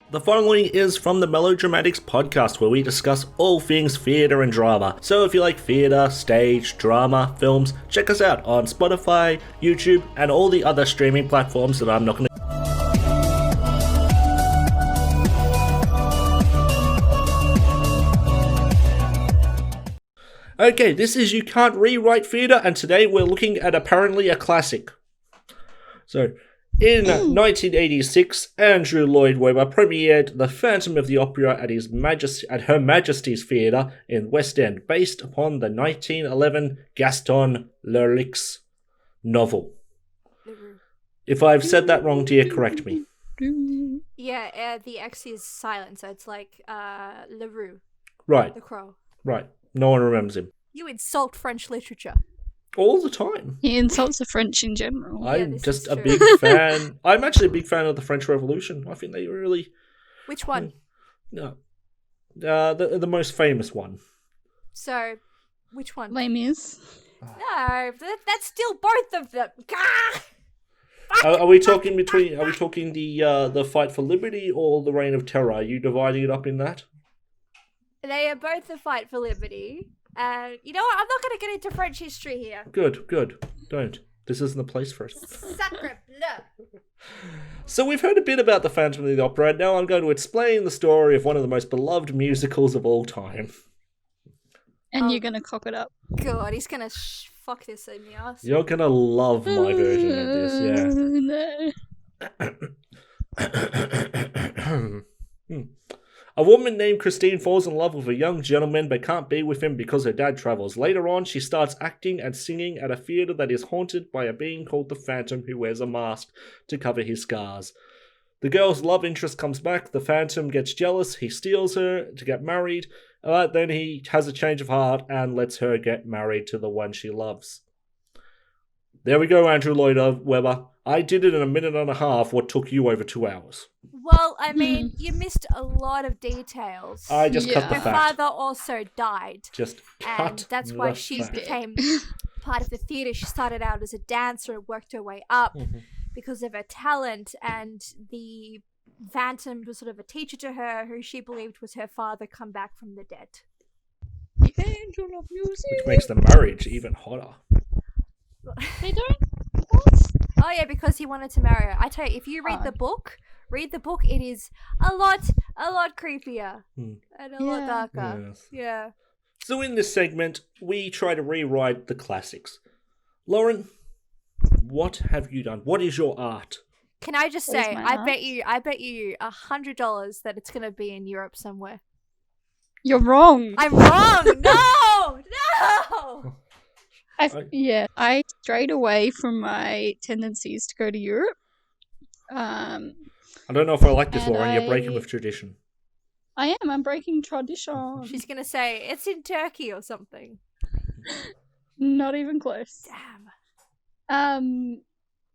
The following is from the Melodramatics podcast, where we discuss all things theatre and drama. So if you like theatre, stage, drama, films, check us out on Spotify, YouTube, and all the other streaming platforms that I'm not going to... Okay, this is You Can't Rewrite Theatre, and today we're looking at apparently a classic. So... in 1986, Andrew Lloyd Webber premiered The Phantom of the Opera at Her Majesty's Theatre in West End, based upon the 1911 Gaston Leroux's novel. If I've said that wrong, dear, correct me. Yeah, the X is silent, so it's like Leroux. Right. The Crow. Right. No one remembers him. You insult French literature. All the time. He insults the French in general. I'm just a big fan. I'm actually a big fan of the French Revolution. I think they really... Which one? No. The most famous one. So, which one? Les Mis. No, that's still both of them. Gah! Are we talking the fight for liberty or the reign of terror? Are you dividing it up in that? They are both the fight for liberty. You know what? I'm not going to get into French history here. Good. Don't. This isn't the place for it. Sacre bleu. So we've heard a bit about the Phantom of the Opera, and now I'm going to explain the story of one of the most beloved musicals of all time. And you're going to cock it up. God, he's going to fuck this in the ass. You're going to love my version of this, yeah. A woman named Christine falls in love with a young gentleman but can't be with him because her dad travels. Later on, she starts acting and singing at a theatre that is haunted by a being called the Phantom who wears a mask to cover his scars. The girl's love interest comes back, the Phantom gets jealous, he steals her to get married, then he has a change of heart and lets her get married to the one she loves. There we go, Andrew Lloyd Webber. I did it in a minute and a half, what took you over 2 hours. Well, I mean, you missed a lot of details. I just cut the Her fat. father also died. Just cut And that's why she fat. became part of the theatre. She started out as a dancer and worked her way up because of her talent. And the Phantom was sort of a teacher to her, who she believed was her father come back from the dead. The angel of music. Which makes the marriage even hotter. They don't. What? Oh yeah, because he wanted to marry her. I tell you, if you read the book, it is a lot creepier and a lot darker. Yes. Yeah. So in this segment, we try to rewrite the classics. Lauren, what have you done? What is your art? Can I just What is say, my I art? bet you $100 that it's gonna be in Europe somewhere. You're wrong. I'm wrong. No. I strayed away from my tendencies to go to Europe. I don't know if I like this, And Lauren. You're breaking I- with tradition. I am. I'm breaking tradition. She's gonna say it's in Turkey or something. Not even close. Damn.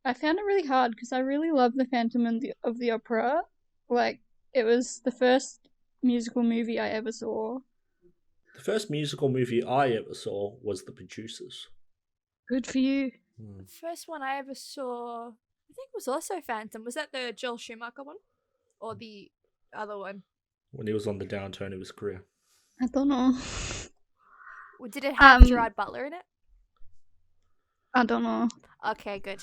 I found it really hard because I really love The Phantom of the Opera. Like, it was the first musical movie I ever saw. The first musical movie I ever saw was The Producers. Good for you. The first one I ever saw, I think, was also Phantom. Was that the Joel Schumacher one, or the other one? When he was on the downturn of his career. I don't know. Or did it have Gerard Butler in it? I don't know. Okay, good.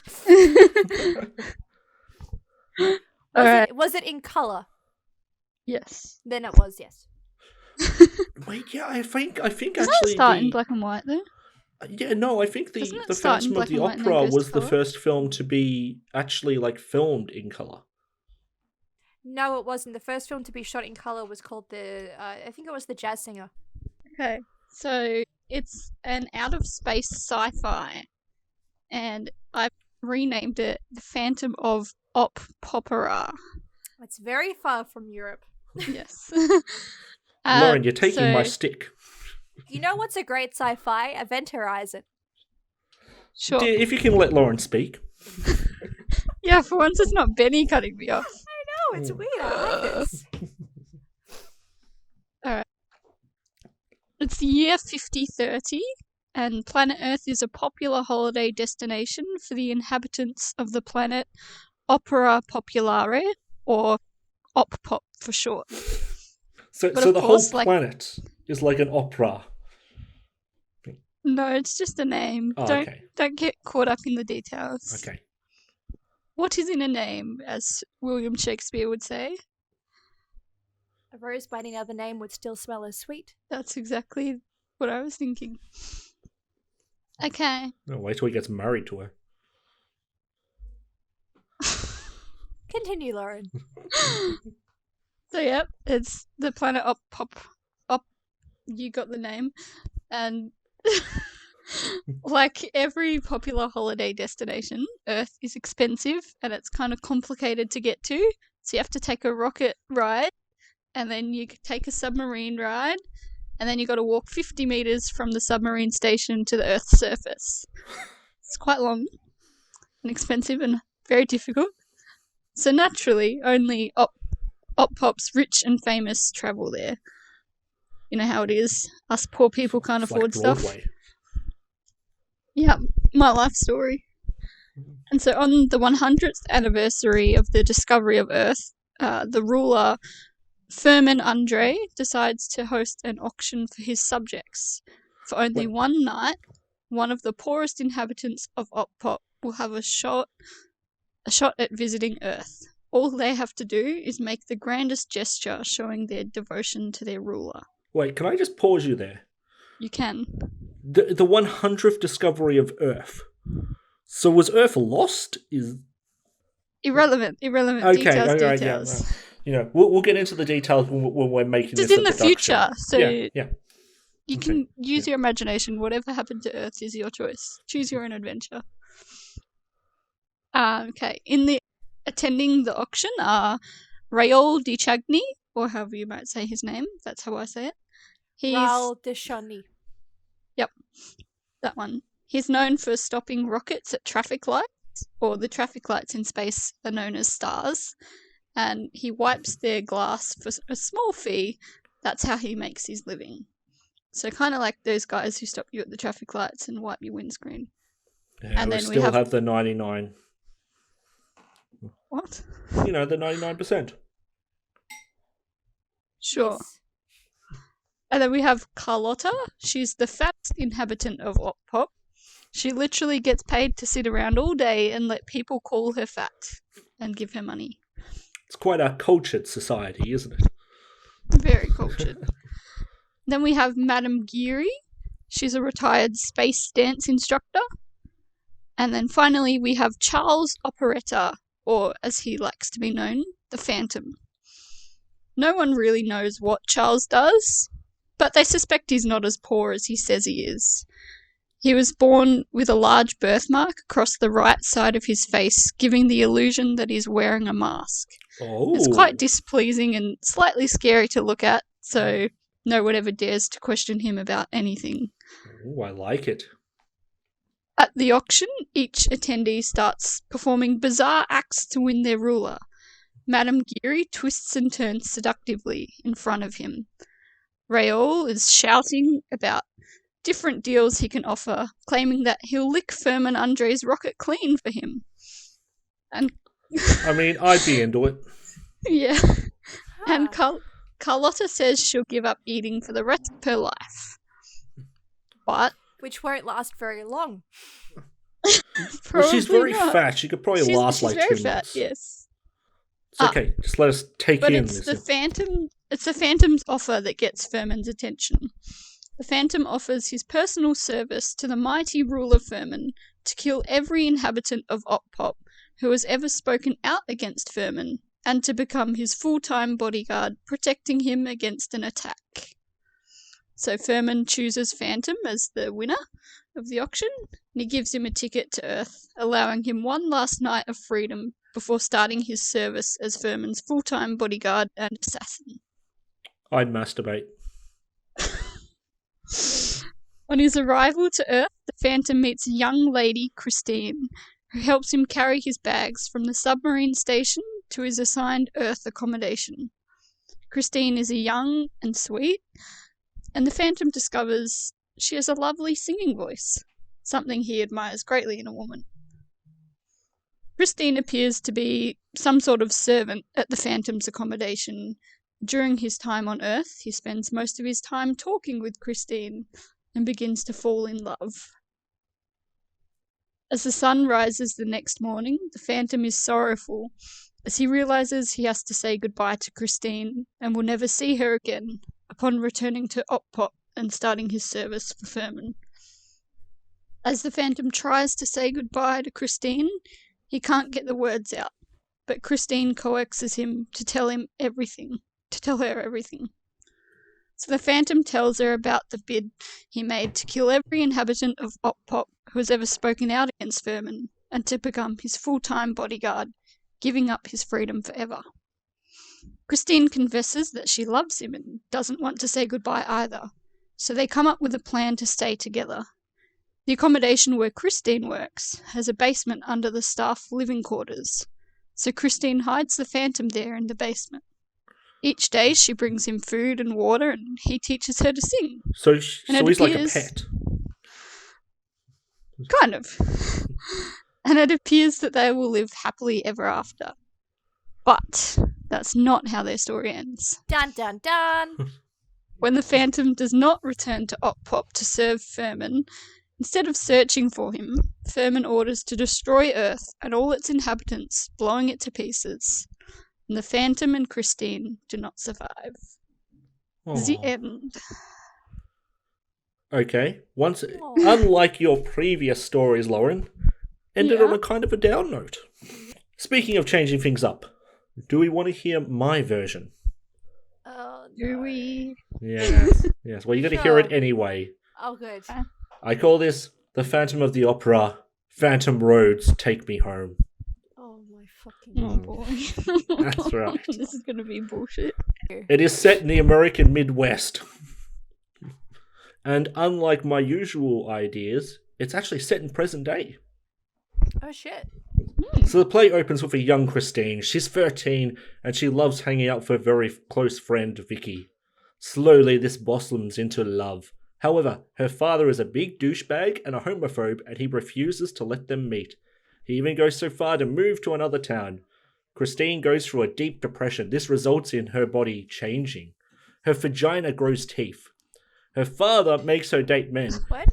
Alright. Was it in color? Yes. Then it was, yes. Wait, yeah, I think Does actually that start in black and white though? Yeah, no, I think the Doesn't it the start in Phantom of black the and white and then Opera goes to was the colour? first film to be actually like filmed in color. No, it wasn't. The first film to be shot in color was called I think it was The Jazz Singer. Okay. So it's an out of space sci-fi, and I've renamed it The Phantom of Opera. It's very far from Europe. Yes. Lauren, you're taking my so- stick. You know what's a great sci-fi? Event Horizon. Sure. Dear, if you can let Lauren speak. Yeah, for once it's not Benny cutting me off. Oh, it's weird. I like this. It's the year 5030, and planet Earth is a popular holiday destination for the inhabitants of the planet Opera Populare, or Op-Pop for for short. So But of the course, whole planet is like an opera. No, it's just a name. Oh, don't okay. don't get caught up in the details. Okay. What is in a name, as William Shakespeare would say? A rose by any other name would still smell as sweet. That's exactly what I was thinking. Okay. No, wait till he gets married to her. Continue, Lauren. So yep, it's the planet Op. You got the name, and like every popular holiday destination, Earth is expensive and it's kind of complicated to get to. So you have to take a rocket ride, and then you take a submarine ride, and then you got to walk 50 meters from the submarine station to the Earth's surface. It's quite long and expensive and very difficult. So naturally, only Op-Pops rich and famous travel there. You know how it is. Us poor people can't It's afford like stuff. Broadway. Yeah, my life story. And so on the 100th anniversary of the discovery of Earth, the ruler Firmin Andre decides to host an auction for his subjects. For only one night, one of the poorest inhabitants of Op-Pop will have a shot at visiting Earth. All they have to do is make the grandest gesture showing their devotion to their ruler. Wait, can I just pause you there? You can. The 100th discovery of Earth. So was Earth lost? Irrelevant. Okay, Details. yeah. You know, we'll get into the details when we're making Just this in a the production. future, so yeah. you can use your imagination. Whatever happened to Earth is your choice. Choose your own adventure. Okay. Attending the auction are Raoul de Chagny, or however you might say his name. That's how I say it. Raoul de Chagny. Yep, that one. He's known for stopping rockets at traffic lights, or the traffic lights in space are known as stars, and he wipes their glass for a small fee. That's how he makes his living. So kind of like those guys who stop you at the traffic lights and wipe your windscreen. Yeah, and we then still have the 99. What? You know, the 99%. Sure. Yes. And then we have Carlotta. She's the fattest inhabitant of Op-Pop. She literally gets paid to sit around all day and let people call her fat and give her money. It's quite a cultured society, isn't it? Very cultured. Then we have Madame Geary. She's a retired space dance instructor. And then finally we have Charles Operetta, or as he likes to be known, the Phantom. No one really knows what Charles does, but they suspect he's not as poor as he says he is. He was born with a large birthmark across the right side of his face, giving the illusion that he's wearing a mask. Oh. It's quite displeasing and slightly scary to look at, so no one ever dares to question him about anything. Oh, I like it. At the auction, each attendee starts performing bizarre acts to win their ruler. Madame Geary twists and turns seductively in front of him. Raoul is shouting about different deals he can offer, claiming that he'll lick Firmin Andre's rocket clean for him. And I mean, I'd be into it. yeah. And Carlotta says she'll give up eating for the rest of her life. But Which won't last very long. Well, she's very not. fat. She could probably last like 2 very months. fat, yes. It's okay. Just let us take But in it's this. the Phantom. It's the Phantom's offer that gets Firmin's attention. The Phantom offers his personal service to the mighty ruler Firmin to kill every inhabitant of Op-Pop who has ever spoken out against Firmin, and to become his full-time bodyguard, protecting him against an attack. So Firmin chooses Phantom as the winner of the auction, and he gives him a ticket to Earth, allowing him one last night of freedom before starting his service as Firmin's full-time bodyguard and assassin. I'd masturbate. On his arrival to Earth, the Phantom meets a young lady, Christine, who helps him carry his bags from the submarine station to his assigned Earth accommodation. Christine is young and sweet, and the Phantom discovers she has a lovely singing voice, something he admires greatly in a woman. Christine appears to be some sort of servant at the Phantom's accommodation, During his time on Earth, he spends most of his time talking with Christine and begins to fall in love. As the sun rises the next morning, the Phantom is sorrowful as he realizes he has to say goodbye to Christine and will never see her again upon returning to Oppop and starting his service for Furman. As the Phantom tries to say goodbye to Christine, he can't get the words out, but Christine coaxes him to tell her everything. So the Phantom tells her about the bid he made to kill every inhabitant of Oppop who has ever spoken out against Furman, and to become his full-time bodyguard, giving up his freedom forever. Christine confesses that she loves him and doesn't want to say goodbye either, so they come up with a plan to stay together. The accommodation where Christine works has a basement under the staff living quarters, so Christine hides the Phantom there in the basement. Each day she brings him food and water, and he teaches her to sing. So he's like a pet. Kind of. And it appears that they will live happily ever after. But that's not how their story ends. Dun dun dun! When the Phantom does not return to Oppop to serve Furman, instead of searching for him, Furman orders to destroy Earth and all its inhabitants, blowing it to pieces. And the Phantom and Christine do not survive. The Aw. end. Okay. Unlike your previous stories, Lauren, ended on Yeah. a kind of a down note. Speaking of changing things up, do we want to hear my version? Oh, Do no. we? Yes. Yes. Well, you got to hear it Sure. anyway. Oh, good. I call this The Phantom of the Opera, Phantom Roads, Take Me Home. Oh, my fucking Oh God. boy. That's right. This is going to be bullshit. It is set in the American Midwest. And unlike my usual ideas, it's actually set in present day. Oh, shit. So the play opens with a young Christine. She's 13 and she loves hanging out with her very close friend Vicky. Slowly this blossoms into love. However, her father is a big douchebag and a homophobe and he refuses to let them meet. He even goes so far to move to another town. Christine goes through a deep depression. This results in her body changing. Her vagina grows teeth. Her father makes her date men. What?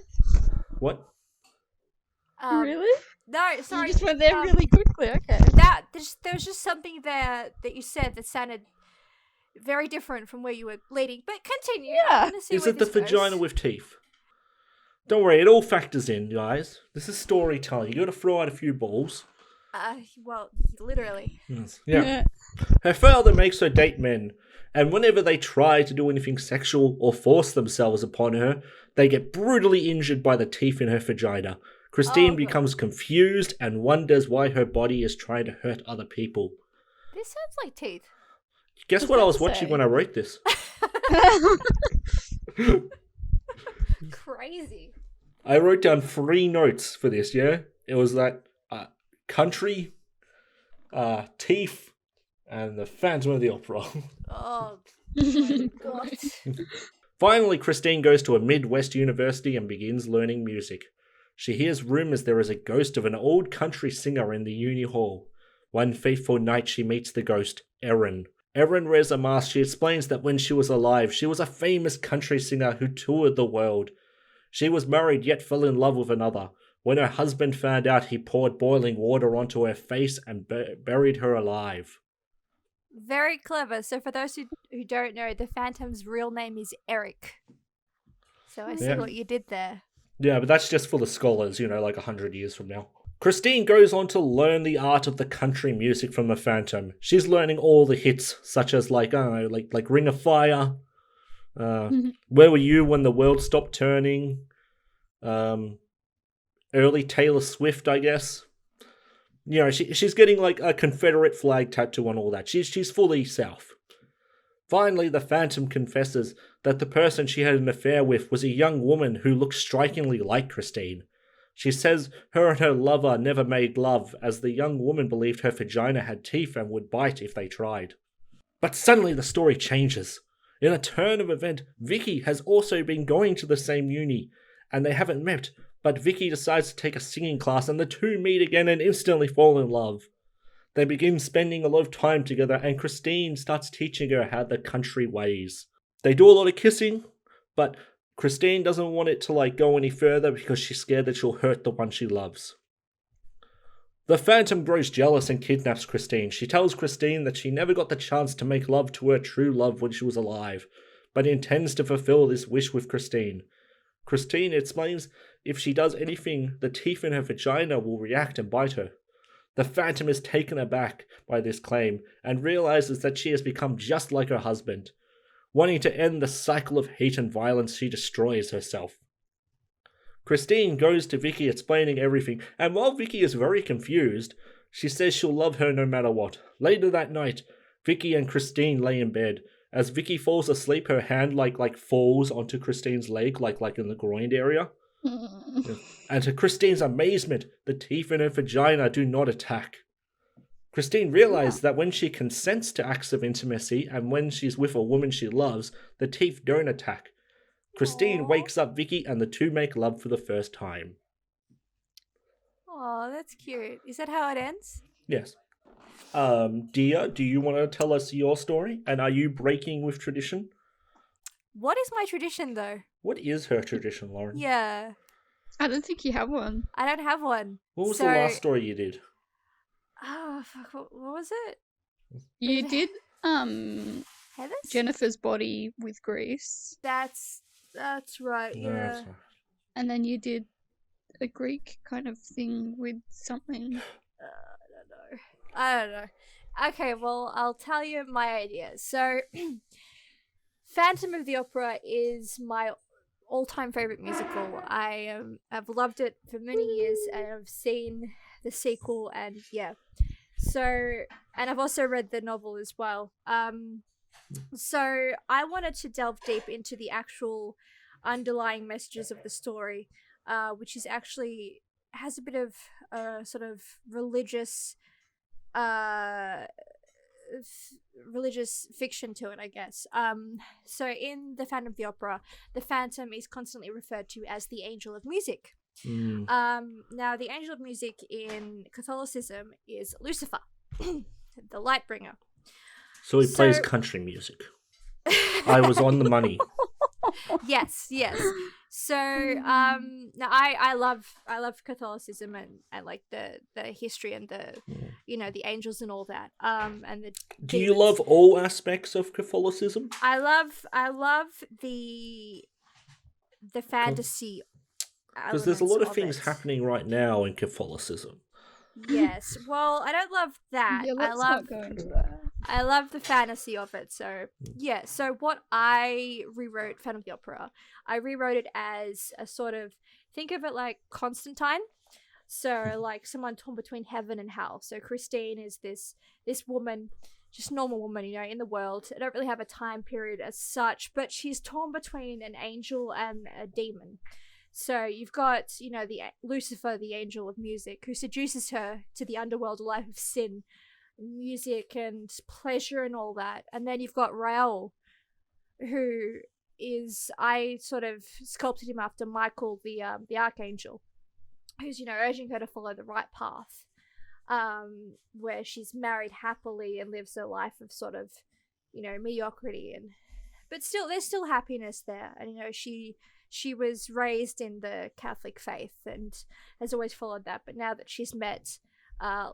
What? Really? No, sorry. You just went there really quickly, okay. There was just something there that you said that sounded very different from where you were leading. But continue. Yeah. I wanna see Is where it the this goes. vagina with teeth? Don't worry, it all factors in, guys. This is storytelling. You gotta throw out a few balls. Well, literally. Yes. Yeah. Her father makes her date men, and whenever they try to do anything sexual or force themselves upon her, they get brutally injured by the teeth in her vagina. Christine Oh, becomes confused and wonders why her body is trying to hurt other people. This sounds like teeth. Guess was what I about was to watching say. when I wrote this? Crazy. I wrote down 3 notes for this, yeah? It was that country, teeth, and the Phantom of the Opera. Oh, my God. Finally, Christine goes to a Midwest university and begins learning music. She hears rumors there is a ghost of an old country singer in the uni hall. One fateful night she meets the ghost, Erin. Erin wears a mask. She explains that when she was alive, she was a famous country singer who toured the world. She was married yet fell in love with another. When her husband found out, he poured boiling water onto her face and buried her alive. Very clever. So for those who don't know, the Phantom's real name is Eric. So I see Yeah. what you did there. Yeah, but that's just for the scholars, like 100 years from now. Christine goes on to learn the art of the country music from the Phantom. She's learning all the hits, such as like Ring of Fire, Where Were You When the World Stopped Turning, early Taylor Swift, I guess. She's getting like a Confederate flag tattoo on all that. She's fully South. Finally, the Phantom confesses that the person she had an affair with was a young woman who looked strikingly like Christine. She says her and her lover never made love, as the young woman believed her vagina had teeth and would bite if they tried. But suddenly the story changes. In a turn of event, Vicky has also been going to the same uni, and they haven't met, but Vicky decides to take a singing class and the two meet again and instantly fall in love. They begin spending a lot of time together, and Christine starts teaching her how the country ways. They do a lot of kissing, but Christine doesn't want it to go any further because she's scared that she'll hurt the one she loves. The Phantom grows jealous and kidnaps Christine. She tells Christine that she never got the chance to make love to her true love when she was alive, but intends to fulfill this wish with Christine. Christine explains if she does anything, the teeth in her vagina will react and bite her. The Phantom is taken aback by this claim and realizes that she has become just like her husband. Wanting to end the cycle of hate and violence, she destroys herself. Christine goes to Vicky explaining everything, and while Vicky is very confused, she says she'll love her no matter what. Later that night, Vicky and Christine lay in bed. As Vicky falls asleep, her hand falls onto Christine's leg, like in the groin area. And to Christine's amazement, the teeth in her vagina do not attack. Christine realizes that when she consents to acts of intimacy and when she's with a woman she loves, the teeth don't attack. Christine wakes up Vicky and the two make love for the first time. Oh, that's cute. Is that how it ends? Yes. Dia, do you want to tell us your story? And are you breaking with tradition? What is my tradition, though? What is her tradition, Lauren? Yeah. I don't think you have one. I don't have one. What was the last story you did? Oh, fuck. What was it? You did Heather's? Jennifer's Body with Grease. That's right, yeah. And then you did a Greek kind of thing with something. I don't know. Okay, well, I'll tell you my idea. So, Phantom of the Opera is my all-time favorite musical. I've loved it for many years, and I've seen the sequel, and yeah. So, and I've also read the novel as well. So I wanted to delve deep into the actual underlying messages of the story, which is actually has a bit of sort of religious fiction to it, I guess. So in The Phantom of the Opera, the Phantom is constantly referred to as the Angel of Music. Now, the Angel of Music in Catholicism is Lucifer, the light bringer. So he plays country music. I was on the money. Yes. So now I love Catholicism and like the history and the the angels and all that. And the Do you love all aspects of Catholicism? I love the fantasy. Because there's a lot of things happening right now in Catholicism. Yes. Well, I don't love that. Yeah, let's not go into that. I love the fantasy of it. So, yeah. So what I rewrote Phantom of the Opera, I rewrote it as a sort of, think of it like Constantine. So, like someone torn between heaven and hell. So Christine is this woman, just normal woman, in the world. I don't really have a time period as such, but she's torn between an angel and a demon. So you've got, the Lucifer, the angel of music, who seduces her to the underworld, a life of sin, music and pleasure and all that. And then you've got Raoul, who is, I sort of sculpted him after Michael, the archangel, who's, urging her to follow the right path, where she's married happily and lives a life of sort of, mediocrity. But still, there's still happiness there. And, she was raised in the Catholic faith and has always followed that. But now that she's met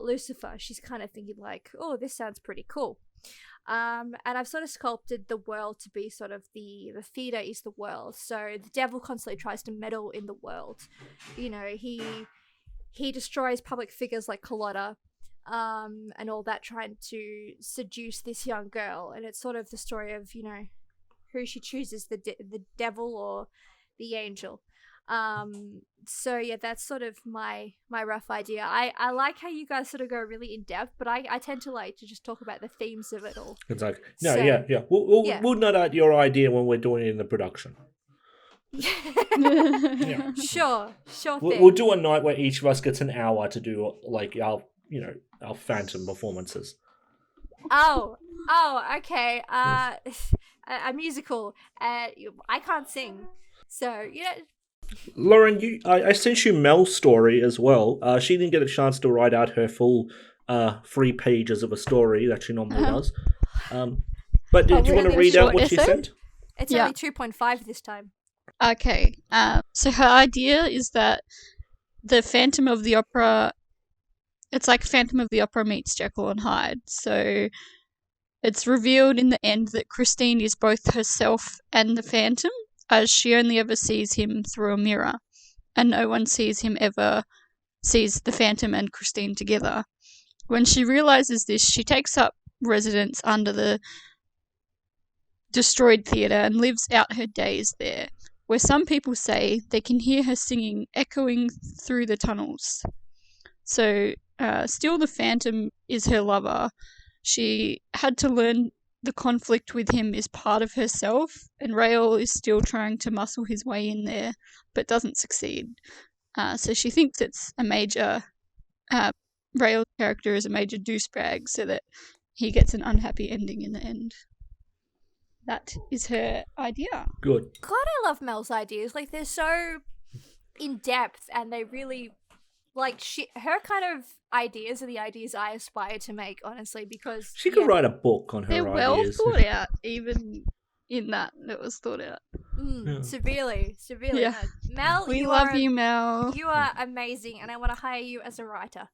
Lucifer, she's kind of thinking like, oh, this sounds pretty cool. And I've sort of sculpted the world to be sort of the theater is the world. So the devil constantly tries to meddle in the world. He destroys public figures like Carlotta and all that, trying to seduce this young girl. And it's sort of the story of, who she chooses, the devil or the angel. So yeah, that's sort of my rough idea. I like how you guys sort of go really in depth, but I tend to like to just talk about the themes of it all. Exactly. No, so, yeah. We'll nut out your idea when we're doing it in the production. Yeah. Sure thing. We'll do a night where each of us gets an hour to do like our Phantom performances. Oh, okay. A musical. I can't sing. So, Lauren, I sent you Mel's story as well. She didn't get a chance to write out her full 3 pages of a story that she normally does. But do you want to really read out short what she essay? sent? It's Yeah. only 2.5 this time. Okay. So her idea is that the Phantom of the Opera, it's like Phantom of the Opera meets Jekyll and Hyde. So it's revealed in the end that Christine is both herself and the Phantom, as she only ever sees him through a mirror, and no one sees the Phantom and Christine together. When she realizes this, she takes up residence under the destroyed theatre and lives out her days there, where some people say they can hear her singing echoing through the tunnels. So, still the Phantom is her lover. She had to learn the conflict with him is part of herself, and Raoul is still trying to muscle his way in there, but doesn't succeed. So she thinks it's a major... Raoul's character is a major douchebag, so that he gets an unhappy ending in the end. That is her idea. Good. God, I love Mel's ideas. Like, they're so in depth, and they really, like, her kind of ideas are the ideas I aspire to make, honestly, because She could write a book on her They're well ideas. thought out, even in that it was thought out. Yeah. severely. Yeah. No. Mel, We you love are, you, Mel. You are amazing, and I want to hire you as a writer.